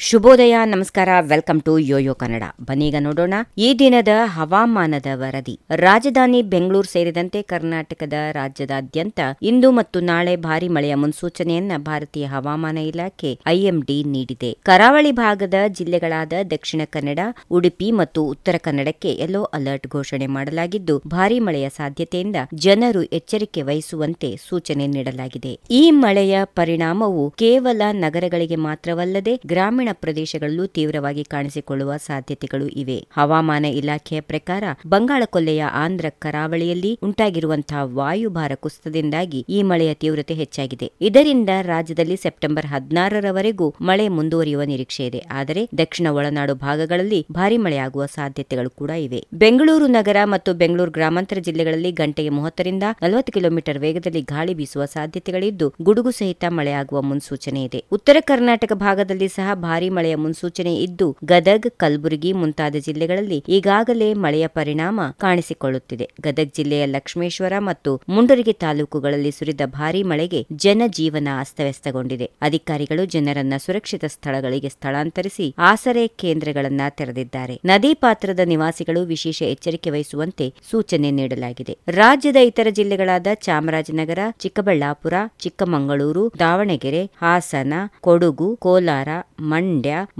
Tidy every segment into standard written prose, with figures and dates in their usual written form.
ಶುಭೋದಯ, ನಮಸ್ಕಾರ. Welcome to YoYo Kannada. ಬನ್ನೀಗ ನೋಡೋಣ ಈ ದಿನದ ಹವಾಮಾನದ ವರದಿ. ರಾಜಧಾನಿ ಬೆಂಗಳೂರು ಸೇರಿದಂತೆ ಕರ್ನಾಟಕದ ರಾಜ್ಯದಾದ್ಯಂತ ಇಂದು ಮತ್ತು ನಾಳೆ ಭಾರಿ ಮಳೆಯ ಮುನ್ಸೂಚನೆಯನ್ನ ಭಾರತೀಯ ಹವಾಮಾನ ಇಲಾಖೆ ಐಎಂಡಿ ನೀಡಿದೆ. ಕರಾವಳಿ ಭಾಗದ ಜಿಲ್ಲೆಗಳಾದ ದಕ್ಷಿಣ ಕನ್ನಡ, ಉಡುಪಿ ಮತ್ತು ಉತ್ತರ ಕನ್ನಡಕ್ಕೆ ಯೆಲ್ಲೋ ಅಲರ್ಟ್ ಘೋಷಣೆ ಮಾಡಲಾಗಿದ್ದು, ಭಾರಿ ಮಳೆಯ ಸಾಧ್ಯತೆಯಿಂದ ಜನರು ಎಚ್ಚರಿಕೆ ವಹಿಸುವಂತೆ ಸೂಚನೆ ನೀಡಲಾಗಿದೆ. ಈ ಮಳೆಯ ಪರಿಣಾಮವು ಕೇವಲ ನಗರಗಳಿಗೆ ಮಾತ್ರವಲ್ಲದೆ ಗ್ರಾಮೀಣ ಪ್ರದೇಶಗಳಲ್ಲೂ ತೀವ್ರವಾಗಿ ಕಾಣಿಸಿಕೊಳ್ಳುವ ಸಾಧ್ಯತೆಗಳು ಇವೆ. ಹವಾಮಾನ ಇಲಾಖೆಯ ಪ್ರಕಾರ ಬಂಗಾಳ ಕೊಲ್ಲಿಯ ಆಂಧ್ರ ಕರಾವಳಿಯಲ್ಲಿ ಉಂಟಾಗಿರುವಂತಹ ವಾಯುಭಾರ ಕುಸಿತದಿಂದಾಗಿ ಈ ಮಳೆಯ ತೀವ್ರತೆ ಹೆಚ್ಚಾಗಿದೆ. ಇದರಿಂದ ರಾಜ್ಯದಲ್ಲಿ ಸೆಪ್ಟೆಂಬರ್ 16ರವರೆಗೂ ಮಳೆ ಮುಂದುವರಿಯುವ ನಿರೀಕ್ಷೆ ಇದೆ. ಆದರೆ ದಕ್ಷಿಣ ಒಳನಾಡು ಭಾಗಗಳಲ್ಲಿ ಭಾರಿ ಮಳೆಯಾಗುವ ಸಾಧ್ಯತೆಗಳು ಕೂಡ ಇವೆ. ಬೆಂಗಳೂರು ನಗರ ಮತ್ತು ಬೆಂಗಳೂರು ಗ್ರಾಮಾಂತರ ಜಿಲ್ಲೆಗಳಲ್ಲಿ ಗಂಟೆಗೆ 30ರಿಂದ 40 ಕಿಲೋಮೀಟರ್ ವೇಗದಲ್ಲಿ ಗಾಳಿ ಬೀಸುವ ಸಾಧ್ಯತೆಗಳಿದ್ದು, ಗುಡುಗು ಸಹಿತ ಮಳೆಯಾಗುವ ಮುನ್ಸೂಚನೆ ಇದೆ. ಉತ್ತರ ಕರ್ನಾಟಕ ಭಾಗದಲ್ಲಿ ಸಹ ಭಾರಿ ಮಳೆಯ ಮುನ್ಸೂಚನೆ ಇದ್ದು, ಗದಗ್, ಕಲಬುರಗಿ ಮುಂತಾದ ಜಿಲ್ಲೆಗಳಲ್ಲಿ ಈಗಾಗಲೇ ಮಳೆಯ ಪರಿಣಾಮ ಕಾಣಿಸಿಕೊಳ್ಳುತ್ತಿದೆ. ಗದಗ್ ಜಿಲ್ಲೆಯ ಲಕ್ಷ್ಮೇಶ್ವರ ಮತ್ತು ಮುಂಡರಗಿ ತಾಲೂಕುಗಳಲ್ಲಿ ಸುರಿದ ಭಾರಿ ಮಳೆಗೆ ಜನಜೀವನ ಅಸ್ತವ್ಯಸ್ತಗೊಂಡಿದೆ. ಅಧಿಕಾರಿಗಳು ಜನರನ್ನ ಸುರಕ್ಷಿತ ಸ್ಥಳಗಳಿಗೆ ಸ್ಥಳಾಂತರಿಸಿ ಆಸರೆ ಕೇಂದ್ರಗಳನ್ನ ತೆರೆದಿದ್ದಾರೆ. ನದಿ ಪಾತ್ರದ ನಿವಾಸಿಗಳು ವಿಶೇಷ ಎಚ್ಚರಿಕೆ ವಹಿಸುವಂತೆ ಸೂಚನೆ ನೀಡಲಾಗಿದೆ. ರಾಜ್ಯದ ಇತರ ಜಿಲ್ಲೆಗಳಾದ ಚಾಮರಾಜನಗರ, ಚಿಕ್ಕಬಳ್ಳಾಪುರ, ಚಿಕ್ಕಮಗಳೂರು, ದಾವಣಗೆರೆ, ಹಾಸನ, ಕೊಡಗು, ಕೋಲಾರ, ಮಂಡ್ಯ,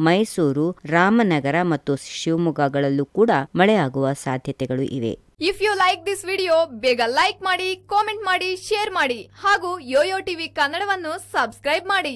ಮೈಸೂರು, ರಾಮನಗರ ಮತ್ತು ಶಿವಮೊಗ್ಗಗಳಲ್ಲೂ ಕೂಡ ಮಳೆಯಾಗುವ ಸಾಧ್ಯತೆಗಳು ಇವೆ. If you like this video, ಬೇಗ ಲೈಕ್ ಮಾಡಿ, ಕಾಮೆಂಟ್ ಮಾಡಿ, ಶೇರ್ ಮಾಡಿ ಹಾಗೂ ಯೋಯೋ ಟಿವಿ ಕನ್ನಡವನ್ನು ಸಬ್ಸ್ಕ್ರೈಬ್ ಮಾಡಿ.